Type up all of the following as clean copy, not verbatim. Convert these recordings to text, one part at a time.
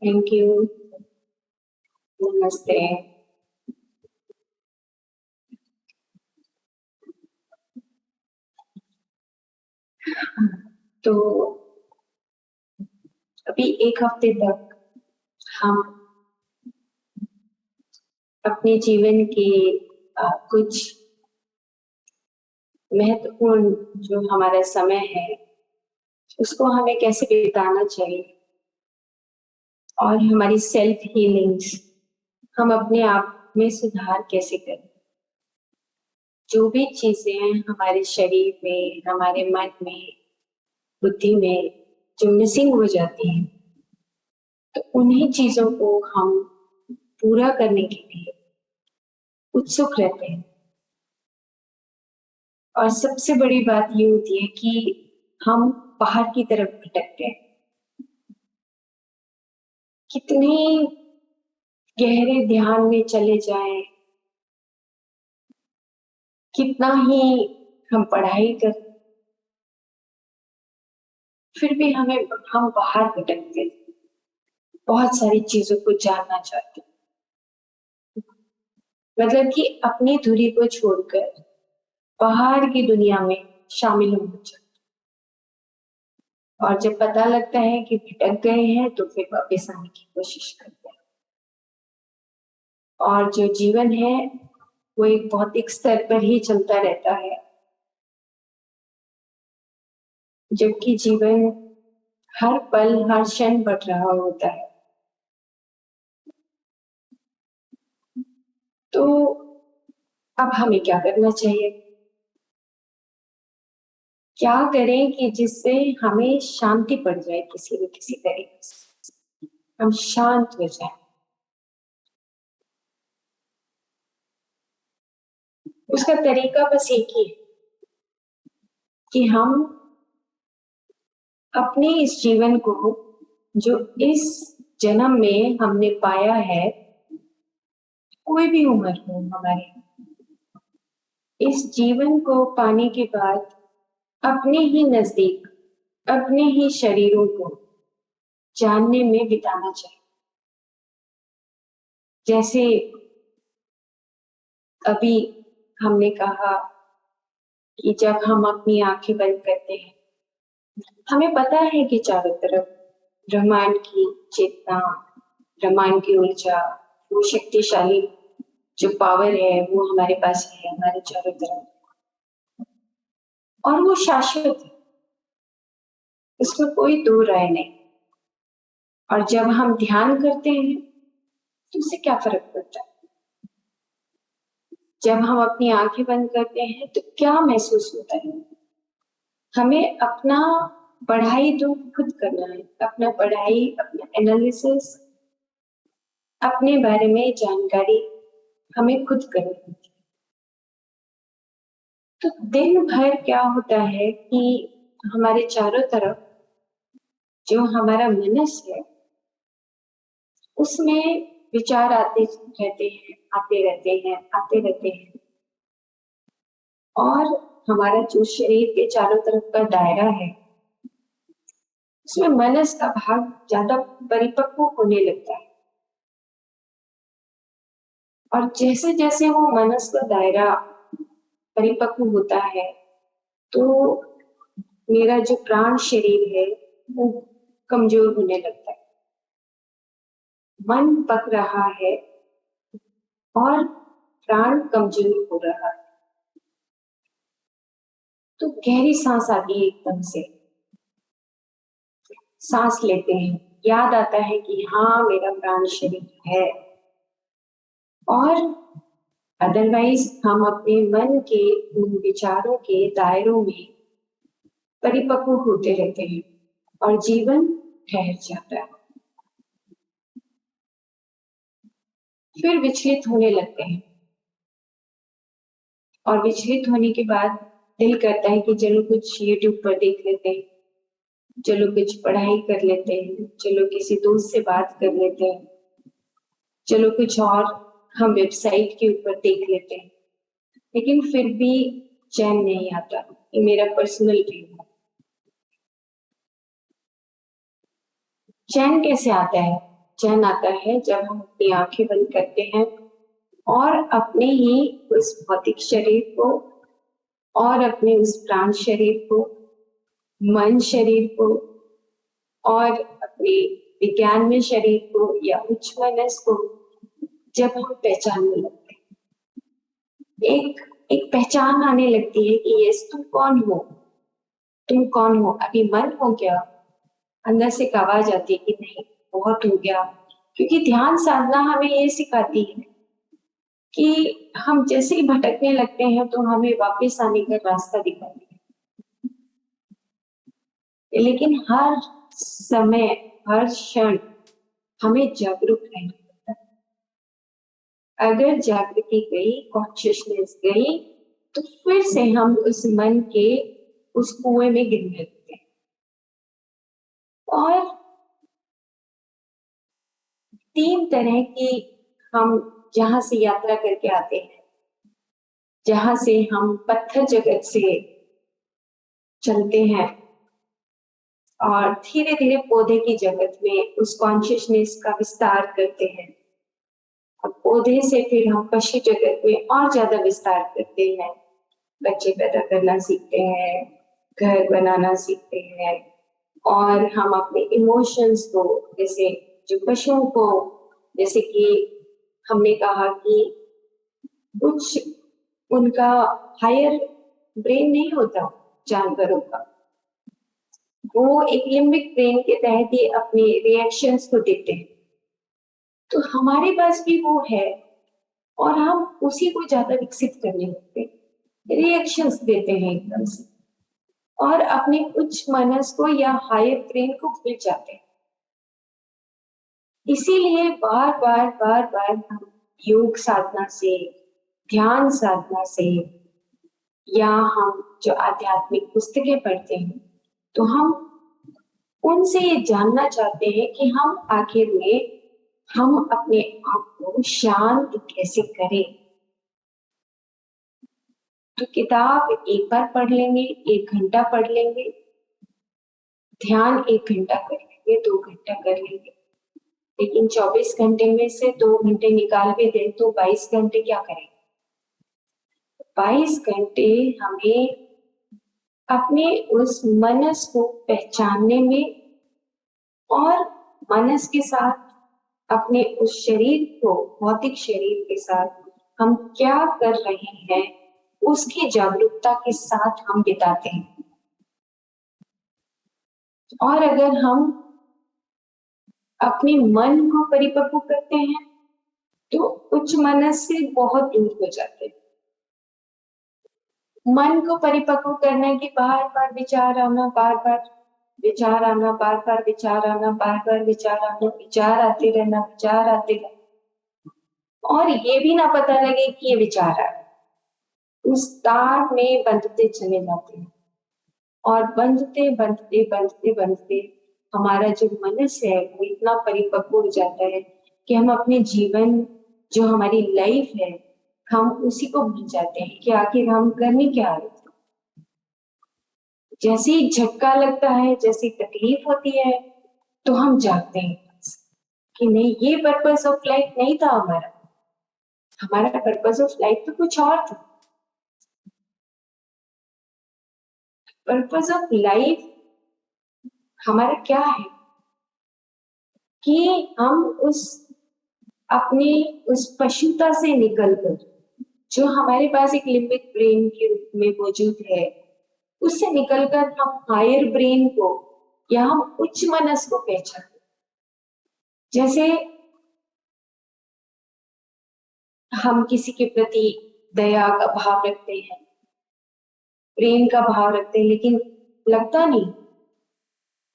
Thank you. नमस्ते। तो अभी एक हफ्ते तक हम अपने जीवन के कुछ महत्वपूर्ण जो हमारा समय है उसको हमें कैसे बिताना चाहिए और हमारी सेल्फ हीलिंग्स हम अपने आप में सुधार कैसे करें। जो भी चीजें हमारे शरीर में, हमारे मन में, बुद्धि में जो मिसिंग हो जाती हैं, तो उन्हीं चीजों को हम पूरा करने के लिए उत्सुक रहते हैं। और सबसे बड़ी बात ये होती है कि हम बाहर की तरफ भटकते हैं। कितने गहरे ध्यान में चले जाएं, कितना ही हम पढ़ाई कर, फिर भी हम बाहर भटकते हैं। बहुत सारी चीजों को जानना चाहते हैं, मतलब कि अपनी धुरी को छोड़कर बाहर की दुनिया में शामिल होना चाहते हैं। और जब पता लगता है कि भटक गए हैं तो फिर वापस आने की कोशिश करते हैं। और जो जीवन है वो एक भौतिक स्तर पर ही चलता रहता है, जबकि जीवन हर पल हर क्षण बढ़ रहा होता है। तो अब हमें क्या करना चाहिए? क्या करें कि जिससे हमें शांति पड़ जाए, किसी न किसी तरीके से हम शांत हो जाए। उसका तरीका बस एक ही है कि हम अपने इस जीवन को, जो इस जन्म में हमने पाया है, कोई भी उम्र हो हमारी, इस जीवन को पाने के बाद अपने ही नजदीक, अपने ही शरीरों को जानने में बिताना चाहिए। जैसे अभी हमने कहा कि जब हम अपनी आंखें बंद करते हैं, हमें पता है कि चारों तरफ ब्रह्मांड की चेतना, ब्रह्मांड की ऊर्जा, वो शक्तिशाली जो पावर है वो हमारे पास है, हमारे चारों तरफ, और वो शाश्वत है, उसमें कोई दो राय नहीं। और जब हम ध्यान करते हैं तो उससे क्या फर्क पड़ता है? जब हम अपनी आंखें बंद करते हैं तो क्या महसूस होता है? हमें अपना पढ़ाई तो खुद करना है, अपना पढ़ाई, अपना एनालिसिस, अपने बारे में जानकारी हमें खुद करनी होती है। तो दिन भर क्या होता है कि हमारे चारों तरफ जो हमारा मनस है उसमें विचार आते रहते हैं, आते रहते हैं, आते रहते हैं। और हमारा जो शरीर के चारों तरफ का दायरा है उसमें मनस का भाग ज्यादा परिपक्व होने लगता है। और जैसे जैसे वो मनस का दायरा परिपक्व होता है तो मेरा जो प्राण शरीर है वो कमजोर होने लगता है। मन पक रहा है और प्राण कमजोर हो रहा है। तो गहरी सांस आती है, एकदम से सांस लेते हैं, याद आता है कि हाँ मेरा प्राण शरीर है। और अदरवाइज हम अपने मन के उन विचारों के दायरों में परिपक्व होते रहते हैं और जीवन ठहर जाता है। फिर विचलित होने लगते हैं और विचलित होने के बाद दिल करता है कि चलो कुछ यूट्यूब पर देख लेते हैं, चलो कुछ पढ़ाई कर लेते हैं, चलो किसी दोस्त से बात कर लेते हैं, चलो कुछ और हम वेबसाइट के ऊपर देख लेते हैं। लेकिन फिर भी चैन नहीं आता। ये मेरा पर्सनल व्यू है। चैन कैसे आता है? क्षण आता है जब हम अपनी आंखें बंद करते हैं और अपने ही उस भौतिक शरीर को और अपने उस प्राण शरीर को, मन शरीर को और अपने विज्ञान में शरीर को या उच्च मनस को जब हम पहचानने लगते हैं, एक पहचान आने लगती है कि यस, तुम कौन हो, तुम कौन हो। अभी मन हो गया, अंदर से एक आवाज आती है कि नहीं, बहुत हो गया। क्योंकि ध्यान साधना हमें ये सिखाती है कि हम जैसे ही भटकने लगते हैं तो हमें वापस आने का रास्ता दिखाती है। लेकिन हर समय, हर क्षण हमें जागरूक रहना पड़ता है। अगर जागृति गई, कॉन्शियसनेस गई, तो फिर से हम उस मन के उस कुएं में गिरने लगते हैं। और 3 तरह की हम जहां से यात्रा करके आते हैं, जहां से हम पत्थर जगत से चलते हैं और धीरे धीरे पौधे की जगत में उस कॉन्शियसनेस का विस्तार करते हैं। और पौधे से फिर हम पशु जगत में और ज्यादा विस्तार करते हैं। बच्चे पैदा करना सीखते हैं, घर बनाना सीखते हैं, और हम अपने इमोशंस को, जैसे जो पशुओं को, जैसे कि हमने कहा कि कुछ उनका हायर ब्रेन नहीं होता जानवरों का, वो एक लिम्बिक ब्रेन के तहत ही अपने रिएक्शंस को देते हैं। तो हमारे पास भी वो है और हम उसी को ज्यादा विकसित करने लगते हैं, रिएक्शंस देते हैं एकदम से, और अपने उच्च मनस को या हायर ब्रेन को भूल जाते हैं। इसीलिए बार बार हम योग साधना से, ध्यान साधना से, या हम जो आध्यात्मिक पुस्तकें पढ़ते हैं, तो हम उनसे ये जानना चाहते हैं कि हम आखिर में हम अपने आप को शांत कैसे करें। तो किताब एक बार पढ़ लेंगे, 1 घंटा पढ़ लेंगे, ध्यान 1 घंटा कर लेंगे, 2 घंटा कर लेंगे, लेकिन 24 घंटे में से 2 घंटे निकाल भी दें तो 22 घंटे क्या करेंगे? 22 घंटे हमें अपने उस मनस को पहचानने में और मनस के साथ अपने उस शरीर को, भौतिक शरीर के साथ हम क्या कर रहे हैं उसकी जागरूकता के साथ हम बिताते हैं। और अगर हम अपने मन को परिपक्व करते हैं तो उच्च मनस से बहुत दूर हो जाते हैं। मन को परिपक्व करने के बार बार विचार आना, बार बार विचार आना, बार बार विचार आना, बार बार विचार आना, विचार आते रहना, विचार आते रहना, और ये भी ना पता लगे कि ये विचार आ, उस तार में बंधते चले जाते हैं, और बंधते बंधते बंधते बंधते हमारा जो मनस है वो इतना परिपक्व हो जाता है कि हम अपने जीवन, जो हमारी लाइफ है, हम उसी को भूल जाते हैं कि आखिर हम करने क्या आए थे। जैसे ही झटका लगता है, जैसी तकलीफ होती है, तो हम जागते हैं कि नहीं, ये पर्पस ऑफ लाइफ नहीं था हमारा, हमारा पर्पस ऑफ लाइफ तो कुछ और था। पर्पस ऑफ लाइफ हमारा क्या है कि हम उस अपनी उस पशुता से निकलकर, जो हमारे पास एक लिम्बिक ब्रेन के रूप में मौजूद है, उससे निकलकर हम हायर ब्रेन को या हम उच्च मनस को पहचाने। जैसे हम किसी के प्रति दया का भाव रखते हैं, प्रेम का भाव रखते हैं, लेकिन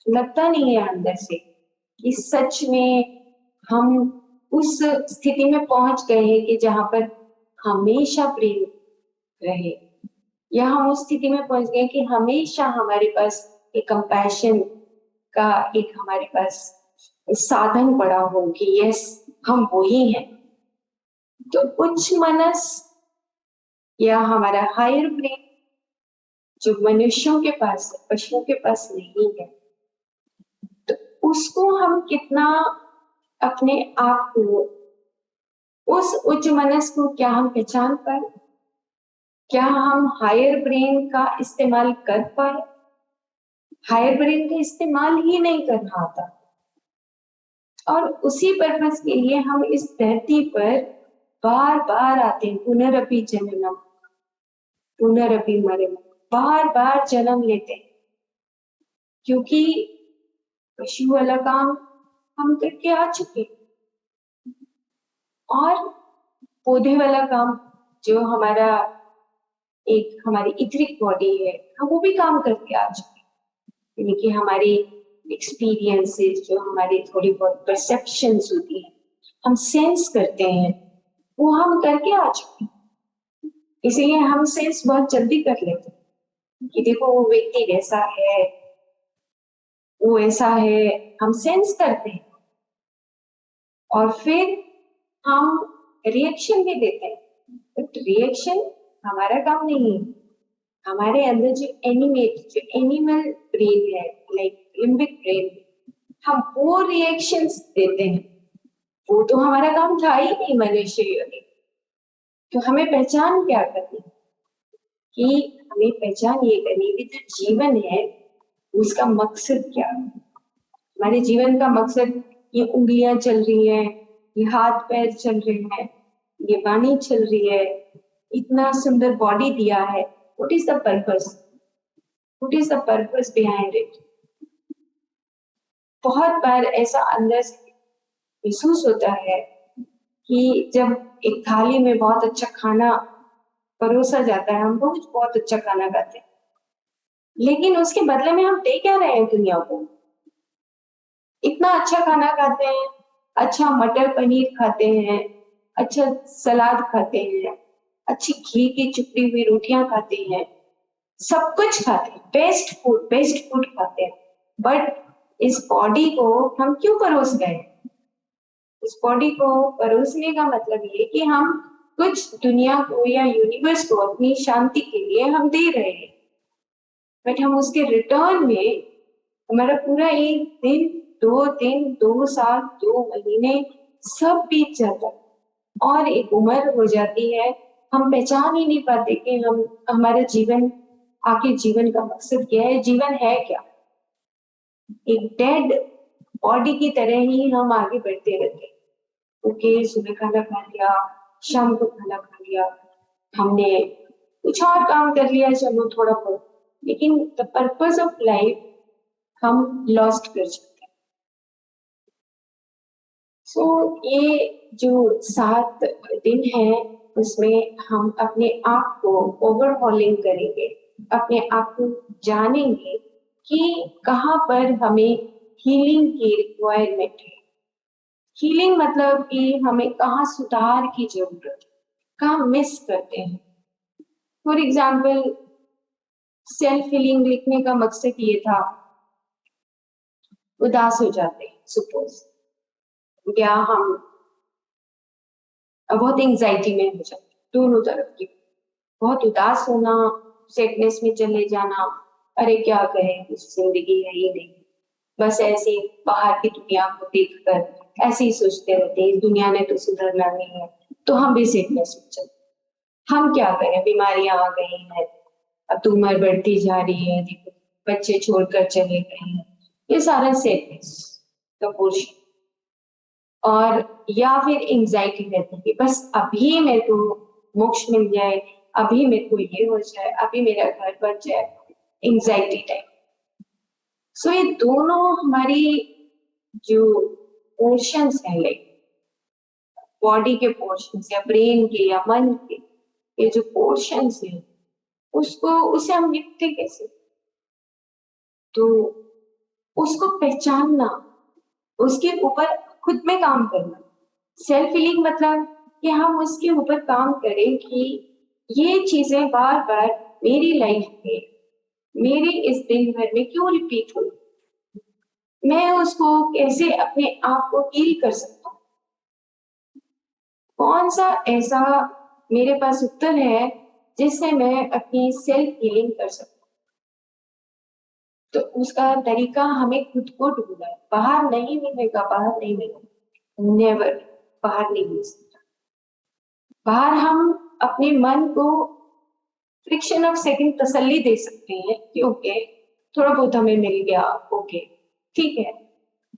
लगता नहीं है अंदर से कि सच में हम उस स्थिति में पहुंच गए हैं कि जहां पर हमेशा प्रेम रहे, या हम उस स्थिति में पहुंच गए कि हमेशा हमारे पास एक कंपैशन का एक हमारे पास साधन पड़ा हो कि यस, हम वही हैं। तो उच्च मनस या हमारा हायर ब्रेन जो मनुष्यों के पास, पशुओं के पास नहीं है, तो उसको हम कितना अपने आप को, उस उच्च मनस को क्या हम पहचान पाए? क्या हम हायर ब्रेन का इस्तेमाल कर पाए? हायर ब्रेन का इस्तेमाल ही नहीं करना आता, और उसी पर्पस के लिए हम इस धरती पर बार बार आते हैं। पुनरअपि जननम पुनरअपि मरणम, बार बार जन्म लेते हैं, क्योंकि पशु वाला काम हम करके आ चुके, और पौधे वाला काम जो हमारा एक हमारी इथरिक बॉडी है, हम वो भी काम करके आ चुके, यानी कि हमारी एक्सपीरियंसेस, जो हमारी थोड़ी बहुत परसेप्शंस होती है, हम सेंस करते हैं, वो हम करके आ चुके। इसीलिए हम सेंस बहुत जल्दी कर लेते हैं कि देखो वो व्यक्ति वैसा है, वो ऐसा है, हम सेंस करते हैं और फिर हम रिएक्शन भी देते हैं। बट रिएक्शन हमारा काम नहीं है। हमारे अंदर जो एनिमल ब्रेन है, लाइक लिम्बिक ब्रेन, हम वो रिएक्शंस देते हैं। वो तो हमारा काम था ही नहीं मनुष्य योनि। तो हमें पहचान क्या करनी, कि हमें पहचान ये करनी कि जो जीवन है उसका मकसद क्या है। हमारे जीवन का मकसद, ये उंगलियां चल रही हैं, ये हाथ पैर चल रहे हैं, ये वाणी चल रही है, इतना सुंदर बॉडी दिया है, what is the purpose? What is the purpose behind it? बहुत बार ऐसा अंदर से महसूस होता है कि जब एक थाली में बहुत अच्छा खाना परोसा जाता है, हम बहुत अच्छा खाना खाते हैं, लेकिन उसके बदले में हम दे क्या रहे हैं दुनिया को? इतना अच्छा खाना खाते हैं, अच्छा मटर पनीर खाते हैं, अच्छा सलाद खाते हैं, अच्छी घी की चुपड़ी हुई रोटियां खाते हैं, सब कुछ खाते हैं, बेस्ट फूड खाते हैं, बट इस बॉडी को हम क्यों परोस गए? इस बॉडी को परोसने का मतलब ये कि हम कुछ दुनिया को या यूनिवर्स को अपनी शांति के लिए हम दे रहे हैं, बट हम उसके रिटर्न में हमारा पूरा एक दिन, 2 दिन, 2 साल, 2 महीने सब बीत जाता है, और एक उम्र हो जाती है, हम पहचान ही नहीं पाते कि हम हमारा जीवन, आखिर जीवन का मकसद क्या है, जीवन है क्या? एक डेड बॉडी की तरह ही हम आगे बढ़ते रहते हैं। ओके, सुबह खाना खा लिया, शाम को खाना खा लिया, हमने कुछ और काम कर लिया, चलो थोड़ा बहुत, लेकिन द पर्पस ऑफ लाइफ हम लॉस्ट कर चुके हैं। सो ये जो 7 दिन है, उसमें हम अपने आप को ओवरहॉलिंग करेंगे, अपने आप को जानेंगे कि कहाँ पर हमें हीलिंग की रिक्वायरमेंट है। हीलिंग मतलब कि हमें कहाँ सुधार की जरूरत है, कहाँ मिस करते हैं। फॉर एग्जाम्पल, सेल्फ हीलिंग लिखने का मकसद ये था, उदास हो जाते हैं सपोज, या हम बहुत एंजाइटी में हो जाते, दोनों तरफ की, बहुत उदास होना, सैडनेस में चले जाना, अरे क्या करें, कुछ जिंदगी है ही नहीं, बस ऐसे बाहर की दुनिया को देखकर ऐसे ही सोचते रहते हैं, दुनिया ने तो सुधरना नहीं है, तो हम भी सैडनेस में चलते। हम क्या करें, बीमारियां आ गई हैं, अब तो उम्र बढ़ती जा रही है, देखो बच्चे छोड़कर चले गए हैं, ये सारा सैडनेस का पोर्शन। और या फिर एंजाइटी रहती है, बस अभी मेरे को मोक्ष मिल जाए, अभी मेरे को ये हो जाए, अभी मेरा घर बन जाए, एंजाइटी टाइप। सो ये दोनों हमारी जो पोर्शंस है, लाइक बॉडी के पोर्शंस या ब्रेन के या मन के, ये जो पोर्शंस है, उसे हम निपटे कैसे? तो उसको पहचानना, उसके ऊपर खुद में काम करना। सेल्फ हीलिंग मतलब कि हम उसके ऊपर काम करें कि ये चीजें बार बार मेरी लाइफ में, मेरे इस दिन भर में क्यों रिपीट हो, मैं उसको कैसे अपने आप को हील कर सकता हूँ, कौन सा ऐसा मेरे पास उत्तर है जिससे मैं अपनी सेल्फ हीलिंग कर सकता हूँ। तो उसका तरीका हमें खुद को ढूंढना है, बाहर नहीं मिलेगा, बाहर नहीं मिलेगा। नेवर, बाहर नहीं मिल सकता। बाहर हम अपने मन को फ्रिक्शन ऑफ सेकंड तसल्ली दे सकते हैं कि ओके थोड़ा बहुत हमें मिल गया, ओके ठीक है,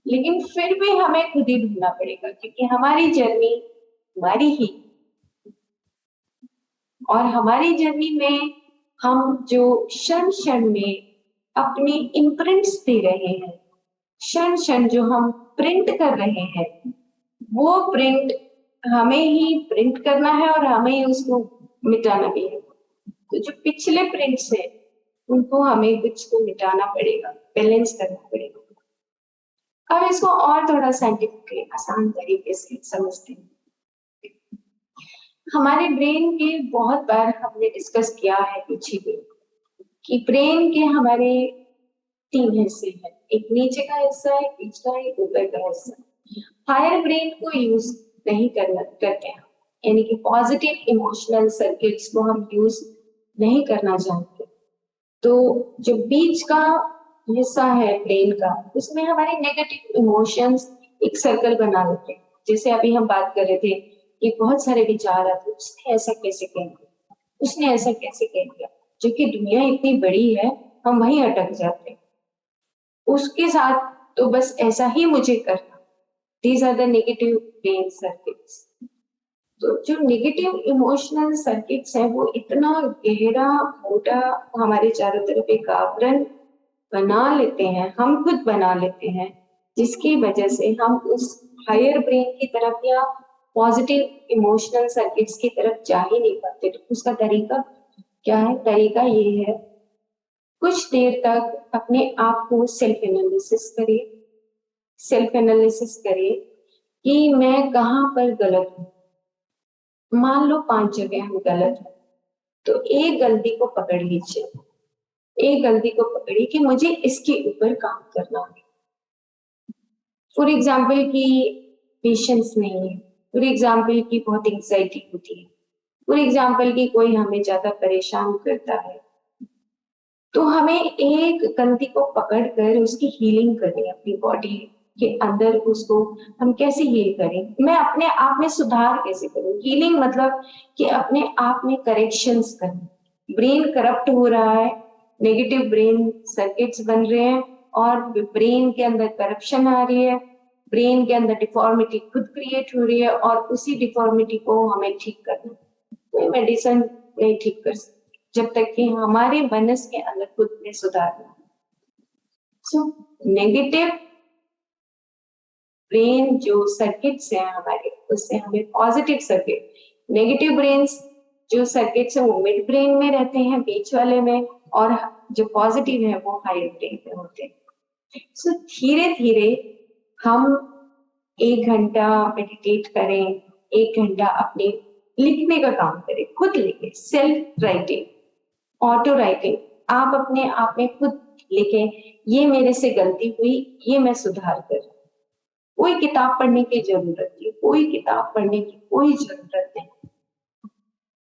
लेकिन फिर भी हमें खुद ही ढूंढना पड़ेगा, क्योंकि हमारी जर्नी हमारी ही, और हमारी जर्नी में हम जो क्षण क्षण में अपनी इम्प्रिंट्स दे रहे हैं, क्षण क्षण जो हम प्रिंट कर रहे हैं, वो प्रिंट हमें ही प्रिंट करना है और हमें ही उसको मिटाना भी है। तो जो पिछले प्रिंट्स है उनको हमें कुछ को मिटाना पड़ेगा, बैलेंस करना पड़ेगा। अब इसको और थोड़ा साइंटिफिकली आसान तरीके से समझते हैं। हमारे ब्रेन के बहुत बार हमने डिस्कस किया है पीछे भी कि ब्रेन के हमारे 3 हिस्से हैं, एक नीचे का हिस्सा है, बीच का है, ऊपर का हिस्सा। हायर ब्रेन को यूज नहीं करते हैं, यानी कि पॉजिटिव इमोशनल सर्किट्स को हम यूज नहीं करना चाहते। तो जो बीच का हिस्सा है ब्रेन का, उसमें हमारे नेगेटिव इमोशंस एक सर्कल बना लेते हैं। जैसे अभी हम बात कर रहे थे कि बहुत सारे विचार आते, उसने ऐसा कैसे कह दिया, उसने ऐसा कैसे कह दिया, जो कि दुनिया इतनी बड़ी है, हम वहीं अटक जाते हैं। उसके साथ तो बस ऐसा ही मुझे करना। These are the negative brain circuits. तो जो नेगेटिव इमोशनल सर्किट्स है वो इतना गहरा मोटा हमारे चारों तरफ एक आवरण बना लेते हैं, हम खुद बना लेते हैं, जिसकी वजह से हम उस हायर ब्रेन की तरफ या पॉजिटिव इमोशनल सर्किट्स की तरफ जा ही नहीं पाते। तो उसका तरीका क्या है? तरीका ये है, कुछ देर तक अपने आप को सेल्फ एनालिसिस करिए, सेल्फ एनालिसिस करिए कि मैं कहाँ पर गलत हूँ। मान लो 5 जगह हम गलत हैं, तो एक गलती को पकड़ लीजिए, एक गलती को पकड़िए कि मुझे इसके ऊपर काम करना है। फॉर एग्जाम्पल की पेशेंस नहीं है, फॉर एग्जाम्पल की बहुत एंग्जाइटी होती है, फॉर एग्जाम्पल की कोई हमें ज्यादा परेशान करता है, तो हमें एक गलती को पकड़कर उसकी हीलिंग करनी है। अपनी बॉडी के अंदर उसको हम कैसे हील करें, मैं अपने आप में सुधार कैसे करूं। हीलिंग मतलब कि अपने आप में करेक्शंस करना। ब्रेन करप्ट हो रहा है, नेगेटिव ब्रेन सर्किट्स बन रहे हैं और ब्रेन के अंदर करप्शन आ रही है, ब्रेन के अंदर डिफॉर्मिटी खुद क्रिएट हो रही है, और उसी डिफॉर्मिटी को हमें ठीक करना। कोई मेडिसिन नहीं ठीक कर सकती जब तक कि हमारे मनस के अंदर खुद में सुधार ना हो। सो नेगेटिव ब्रेन जो सर्किट्स हैं हमारे, उससे हमें पॉजिटिव सर्किट, नेगेटिव ब्रेन जो सर्किट्स हैं वो मिड ब्रेन में रहते हैं, बीच वाले में, और जो पॉजिटिव है वो हायर ब्रेन में होते हैं। सो धीरे धीरे हम 1 घंटा मेडिटेट करें, 1 घंटा अपने लिखने का काम करें, खुद लिखें, सेल्फ राइटिंग, ऑटो राइटिंग। आप अपने आप में खुद लिखें, ये मेरे से गलती हुई, ये मैं सुधार कर। कोई किताब पढ़ने की जरूरत नहीं, कोई किताब पढ़ने की कोई जरूरत नहीं।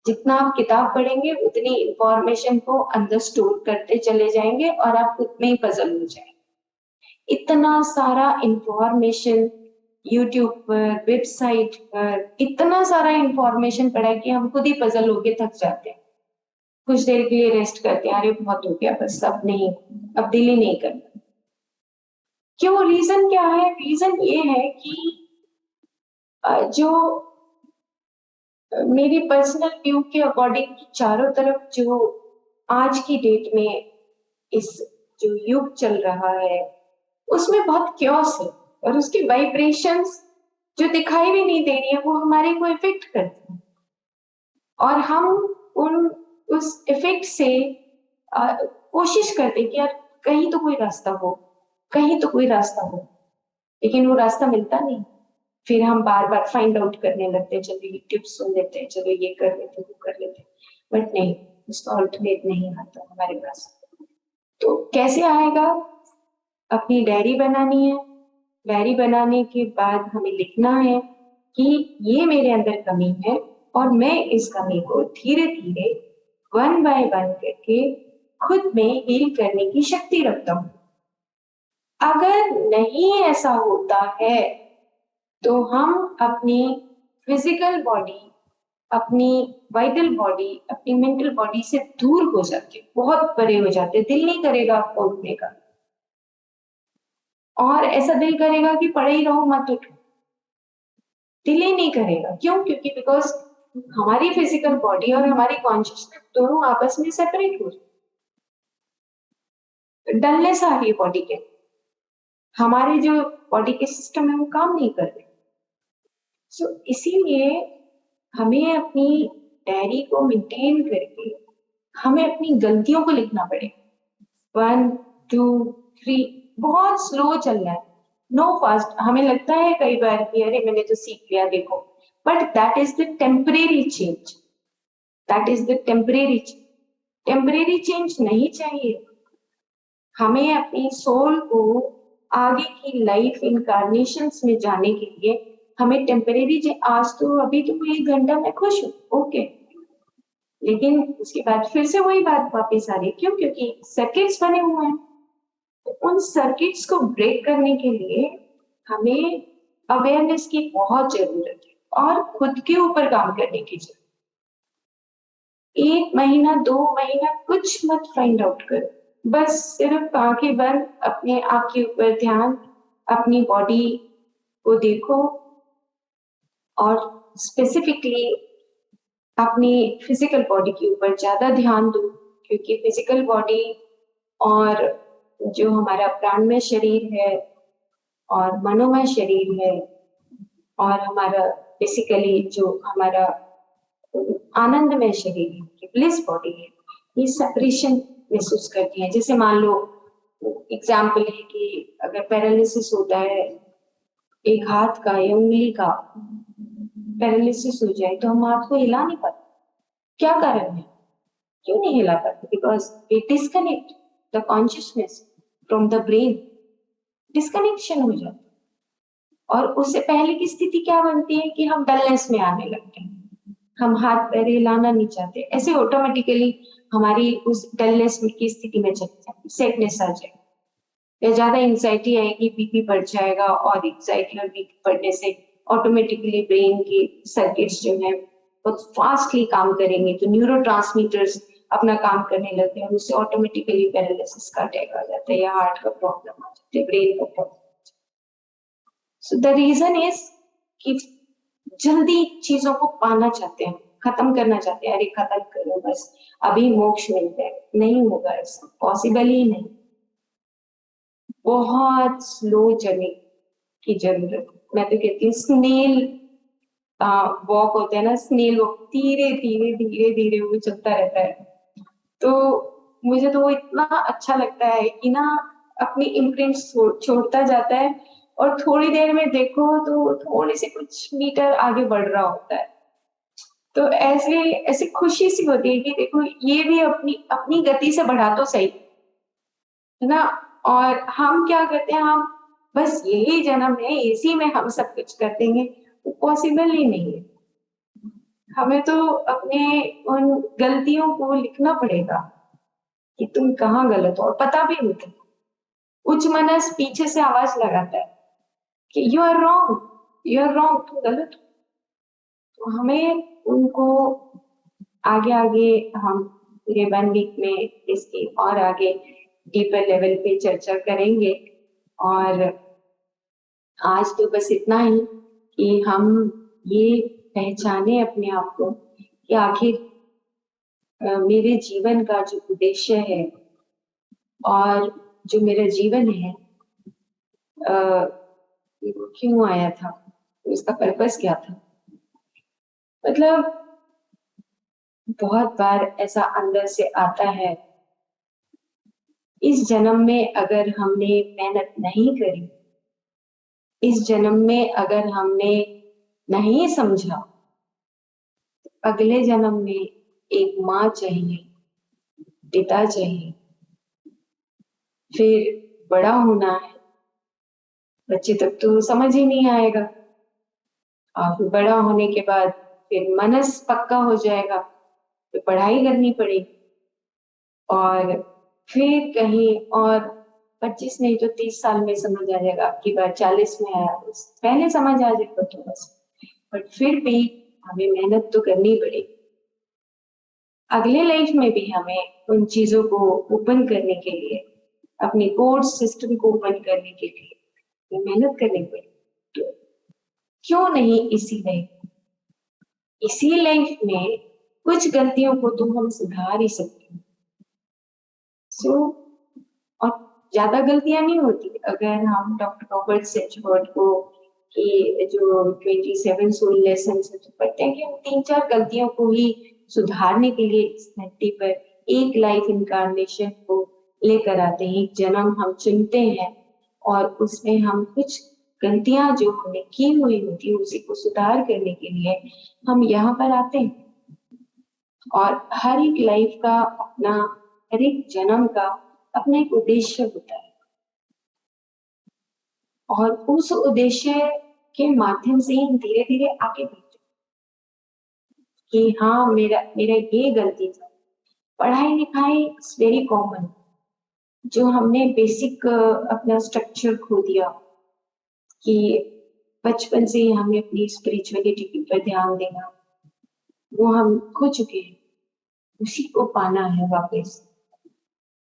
जितना आप किताब पढ़ेंगे उतनी इंफॉर्मेशन को अंदर स्टोर करते चले जाएंगे और आप खुद में ही पजल हो जाएंगे। इतना सारा इंफॉर्मेशन यूट्यूब पर, वेबसाइट पर, इतना सारा इंफॉर्मेशन पड़ा है कि हम खुद ही पजल होके थक जाते हैं। कुछ देर के लिए रेस्ट करते हैं, अरे बहुत हो गया बस, अब नहीं, अब दिल ही नहीं करता। क्यों? रीजन क्या है? रीजन ये है कि जो मेरी पर्सनल व्यू के अकॉर्डिंग चारों तरफ जो आज की डेट में इस जो युग चल रहा है उसमें बहुत क्योस है, और उसकी वाइब्रेशंस जो दिखाई भी नहीं दे रही है वो हमारे को इफेक्ट करती है, और हम उन उस इफेक्ट से कोशिश करते कि यार कहीं तो कोई रास्ता हो, कहीं तो कोई रास्ता हो, लेकिन वो रास्ता मिलता नहीं। फिर हम बार बार फाइंड आउट करने लगते हैं, चलो यूट्यूब सुन लेते हैं, चलो ये कर लेते हैं, वो कर लेते हैं, बट नहीं, उसका अल्टरनेट नहीं आता हमारे पास। तो कैसे आएगा? अपनी डायरी बनानी है, डायरी बनाने के बाद हमें लिखना है कि ये मेरे अंदर कमी है और मैं इस कमी को धीरे धीरे 1 बाय 1 करके खुद में हील करने की शक्ति रखता हूँ। अगर नहीं ऐसा होता है तो हम अपनी फिजिकल बॉडी, अपनी वाइटल बॉडी, अपनी मेंटल बॉडी से दूर हो जाते, बहुत परे हो जाते, दिल नहीं करेगा आपको उठने का, और ऐसा दिल करेगा कि पड़े ही रहो, मत उठो, दिल ही नहीं करेगा। क्यों? क्योंकि बिकॉज हमारी फिजिकल बॉडी और हमारी कॉन्शियसनेस दोनों आपस में सेपरेट हो, डलनेस आ रही है बॉडी के, हमारे जो बॉडी के सिस्टम है वो काम नहीं कर रहे। सो इसीलिए हमें अपनी डायरी को मेंटेन करके हमें अपनी गलतियों को लिखना पड़ेगा। 1 2 3, बहुत स्लो चलना है, नो फास्ट। हमें लगता है कई बार कि अरे मैंने तो सीख लिया, देखो, but that is the temporary change, that is the temporary change. Temporary change नहीं चाहिए हमें। अपनी सोल को आगे की लाइफ इनकारनेशंस में जाने के लिए हमें टेम्परेरी, आज तो अभी तो 1 घंटा मैं खुश हूँ, ओके, लेकिन उसके बाद फिर से वही बात वापस आ रही है। क्यों? क्योंकि सर्किट्स बने हुए हैं। तो उन सर्किट्स को ब्रेक करने के लिए हमें अवेयरनेस की बहुत जरूरत है और खुद के ऊपर काम करने की जरूरत। 1 महीना 2 महीना कुछ मत फाइंड आउट करो, बस सिर्फ आंखें बंद, अपने आप के ऊपर ध्यान, अपनी बॉडी को देखो और स्पेसिफिकली अपनी फिजिकल बॉडी के ऊपर ज्यादा ध्यान दो। क्योंकि फिजिकल बॉडी और जो हमारा प्राणमय शरीर है और मनोमय शरीर है और हमारा बेसिकली जो हमारा आनंदमय शरीर है, ब्लिस बॉडी है, ये सेपरेशन महसूस करती है। जैसे मान लो एग्जाम्पल है कि अगर पैरालिसिस होता है, एक हाथ का या उंगली का पैरालिसिस हो जाए तो हम हाथ को हिला नहीं पाते। क्या कारण है? क्यों नहीं हिला पाते? Because we disconnect the consciousness from the brain, disconnection हो जाता है। और उससे पहले की स्थिति क्या बनती है कि हम डलनेस में आने लगते हैं, हम हाथ पैर हिलाना नहीं चाहते, ऐसे ऑटोमेटिकली हमारी उस डलनेस की स्थिति में चले जाती, सेटनेस आ जाएगी, या ज्यादा एंजाइटी आएगी, बीपी बढ़ जाएगा, और एंजाइटी और बीपी बढ़ने से ऑटोमेटिकली ब्रेन के सर्किट्स जो है बहुत फास्टली काम करेंगे, तो न्यूरोट्रांसमीटर्स अपना काम करने लगते हैं, उससे ऑटोमेटिकली पैरालिसिस का अटैक आ जाता है या हार्ट का प्रॉब्लम आ जाता है, ब्रेन का problem. So the reason is कि जल्दी चीजों को पाना चाहते हैं, खत्म करना चाहते हैं, अरे खत्म करो बस, अभी मोक्ष मिलता है। नहीं होगा, ऐसा पॉसिबल ही नहीं। बहुत स्लो चलने की जरूरत। मैं तो कहती हूँ स्नेल वॉक होता है ना, स्नेल वॉक, धीरे धीरे धीरे धीरे वो चलता रहता है। तो मुझे तो वो इतना अच्छा लगता है कि ना अपनी इम्प्रिंट छोड़ता जाता है, और थोड़ी देर में देखो तो थोड़ी सी कुछ मीटर आगे बढ़ रहा होता है। तो ऐसे ऐसे खुशी सी होती है कि देखो ये भी अपनी अपनी गति से बढ़ा तो सही, है ना। और हम क्या करते हैं, हम बस यही जन्म है, इसी में हम सब कुछ कर देंगे, वो पॉसिबल ही नहीं है। हमें तो अपने उन गलतियों को लिखना पड़ेगा कि तुम कहाँ गलत हो, और पता भी होता है। उच्च मनस पीछे से आवाज लगाता है कि you are wrong, you are wrong, तुम गलत हो। तो हमें उनको आगे आगे हम पूरे 1 वीक में इसकी और आगे डीपर लेवल पे चर्चा करेंगे। और आज तो बस इतना ही कि हम ये पहचाने अपने आप को कि आखिर मेरे जीवन का जो उद्देश्य है और जो मेरा जीवन है, क्यों आया था, इसका पर्पस क्या था। मतलब बहुत बार ऐसा अंदर से आता है, इस जन्म में अगर हमने मेहनत नहीं करी, इस जन्म में अगर हमने नहीं समझा, अगले जन्म में एक माँ चाहिए, पिता चाहिए, फिर बड़ा होना है। बच्चे तक तो समझ ही नहीं आएगा, और फिर बड़ा होने के बाद फिर मनस पक्का हो जाएगा, फिर पढ़ाई करनी पड़ेगी, और फिर कहीं और 25 नहीं तो 30 साल में समझ आ जाएगा, आपकी बार 40 में आया, पहले समझ आ जाएगा थोड़ा सा, बट फिर भी हमें मेहनत तो करनी पड़ेगी। अगले लाइफ में भी हमें उन चीजों को ओपन करने के लिए, अपने कोर्स सिस्टम को ओपन करने के लिए मेहनत करनी पड़ेगी। तो क्यों नहीं इसी लाइफ में कुछ गलतियों को तो हम सुधार ही सकते हैं। और ज्यादा गलतियां नहीं होती। अगर हम डॉक्टर रॉबर्ट सेचवर्ड को कि जो 27 सोल लेसन है तो पढ़ते हैं कि हम 3-4 गलतियों को ही सुधारने के लिए इस धरती पर एक लाइफ इनकारनेशन को लेकर आते हैं, एक जन्म हम चुनते हैं और उसमें हम कुछ गलतियां जो हमने की हुई होती है उसी को सुधार करने के लिए हम यहाँ पर आते हैं। और हर एक लाइफ का अपना, हर एक जन्म का अपना एक उद्देश्य होता है और उस उद्देश्य के माध्यम से ही धीरे धीरे आगे बढ़ते कि हाँ मेरा ये गलती था। पढ़ाई लिखाई इज वेरी कॉमन, जो हमने बेसिक अपना स्ट्रक्चर खो दिया कि बचपन से ही हमें अपनी स्पिरिचुअलिटी पर ध्यान देना, वो हम खो चुके हैं। उसी को पाना है वापस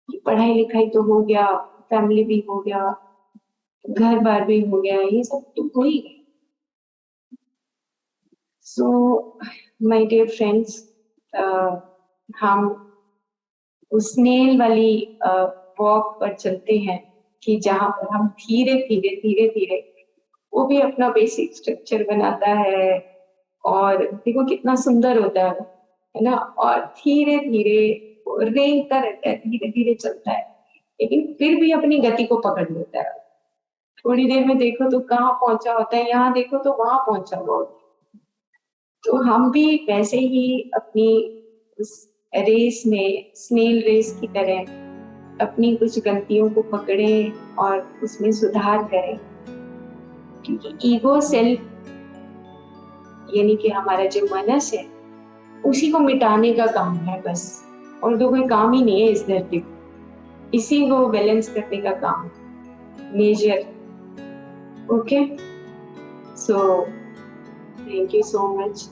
कि पढ़ाई लिखाई तो हो गया, फैमिली भी हो गया, घर बार भी हो गया, ये सब तो हो ही गया। सो माय डियर फ्रेंड्स, हम उस स्नेल वाली वॉक पर चलते हैं कि जहां पर हम धीरे धीरे वो भी अपना बेसिक स्ट्रक्चर बनाता है और देखो कितना सुंदर होता है ना, और धीरे धीरे रेंगता रहता है, धीरे धीरे चलता है, लेकिन फिर भी अपनी गति को पकड़ लेता है। थोड़ी देर में देखो तो कहाँ पहुंचा होता है, यहाँ देखो तो वहां पहुंचा हुआ होता है। तो हम भी वैसे ही अपनी उस रेस में, स्नेल रेस की तरह अपनी कुछ गलतियों को पकड़ें और उसमें सुधार करें, क्योंकि ईगो सेल्फ यानी कि हमारा जो मनस है उसी को मिटाने का काम है बस, और तो कोई काम ही नहीं है इस धरती पर। इसी को बैलेंस करने का काम है, major. Okay, so thank you so much.